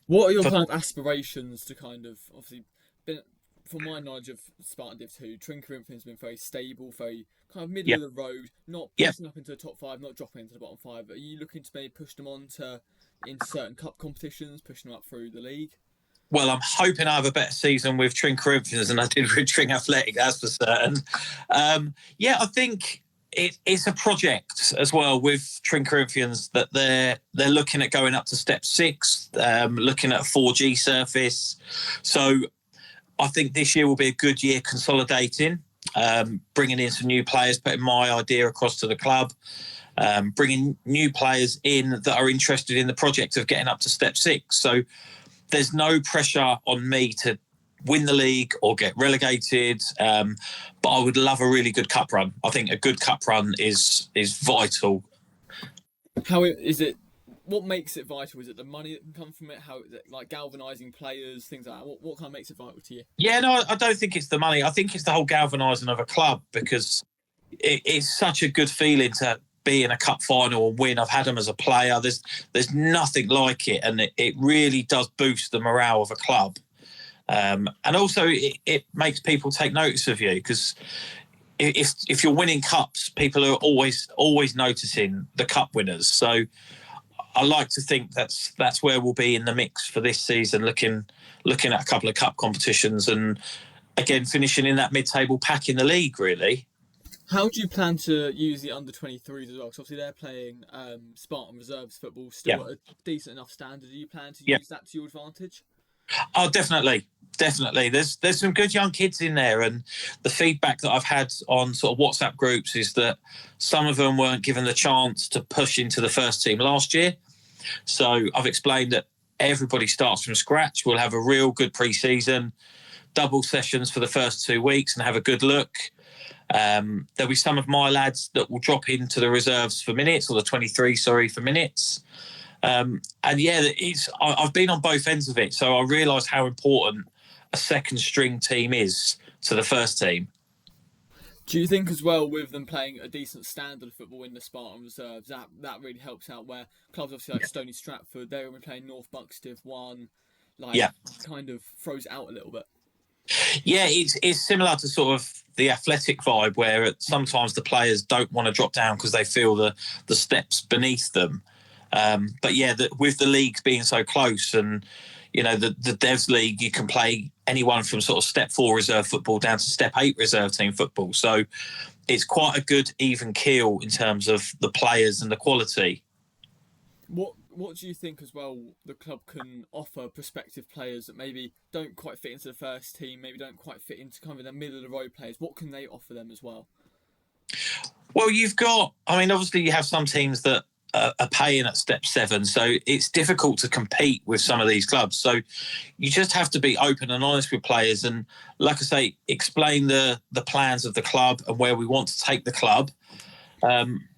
What are your For, kind of aspirations to kind of obviously been from my knowledge of Spartan Div 2, Tring Corinthians has been very stable, very kind of middle yeah, of the road, not yeah. pushing up into the top five, not dropping into the bottom five. Are you looking to maybe push them on to into certain cup competitions, pushing them up through the league? Well, I'm hoping I have a better season with Tring Corinthians than I did with Tring Athletic, that's for certain. Yeah, I think it's a project as well with Tring Corinthians that they're looking at going up to step six, looking at a 4G surface. So I think this year will be a good year consolidating, bringing in some new players, putting my idea across to the club, bringing new players in that are interested in the project of getting up to step six. So there's no pressure on me to win the league or get relegated, but I would love a really good cup run. I think a good cup run is vital. How is it? What makes it vital? Is it the money that can come from it? How is it like galvanizing players, things like that? What kind of makes it vital to you? Yeah, no, I don't think it's the money. I think it's the whole galvanising of a club because it's such a good feeling to be in a cup final and win. I've had them as a player. There's nothing like it, and it really does boost the morale of a club. And also, it makes people take notice of you because if you're winning cups, people are always noticing the cup winners. So I like to think that's where we'll be in the mix for this season, looking at a couple of cup competitions and again finishing in that mid-table pack in the league. Really, How do you plan to use the under 23s as well? Because obviously they're playing Spartan reserves football yeah, still at a decent enough standard. Do you plan to yeah. use that to your advantage? Oh, definitely. There's some good young kids in there, and the feedback that I've had on sort of WhatsApp groups is that some of them weren't given the chance to push into the first team last year. So I've explained that everybody starts from scratch. We'll have a real good pre-season, double sessions for the first 2 weeks, and have a good look. There'll be some of my lads that will drop into the reserves for minutes, or the 23, sorry, for minutes. And yeah, I've been on both ends of it, so I realise how important a second string team is to the first team. Do you think as well with them playing a decent standard of football in the Spartan reserves that really helps out where clubs obviously like Stony Stratford they're going to be playing North Bucks Div 1 like Yeah, kind of throws it out a little bit. yeah, it's similar to sort of the athletic vibe where sometimes the players don't want to drop down because they feel the steps beneath them. But yeah, with the leagues being so close and the Devs League, you can play anyone from sort of step 4 reserve football down to step 8 reserve team football. So it's quite a good even keel in terms of the players and the quality. What do you think as well the club can offer prospective players that maybe don't quite fit into the first team, maybe don't quite fit into kind of the middle of the road players? What can they offer them as well? Well, obviously you have some teams that are paying at step 7, so it's difficult to compete with some of these clubs. So you just have to be open and honest with players, and like I say, explain the plans of the club and where we want to take the club.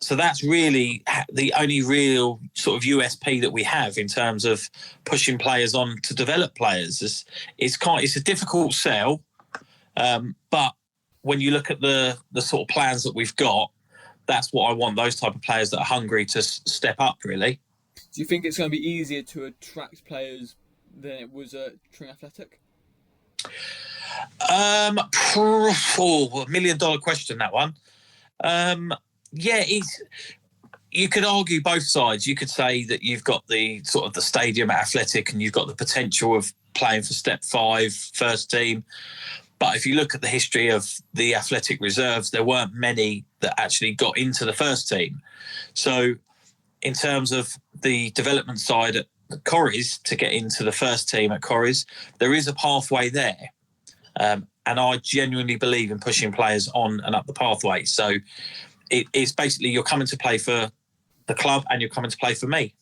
So that's really the only real sort of USP that we have in terms of pushing players on to develop players. It's a difficult sell, but when you look at the sort of plans that we've got, that's what I want, those type of players that are hungry to step up, really. Do you think it's going to be easier to attract players than it was at Tring Athletic? $1 million question, that one. Yeah, you could argue both sides. You could say that you've got the sort of the stadium at Athletic and you've got the potential of playing for step 5 first team. But if you look at the history of the athletic reserves, there weren't many that actually got into the first team. So in terms of the development side at Corries to get into the first team at Corries, there is a pathway there. And I genuinely believe in pushing players on and up the pathway. So it's basically you're coming to play for the club and you're coming to play for me.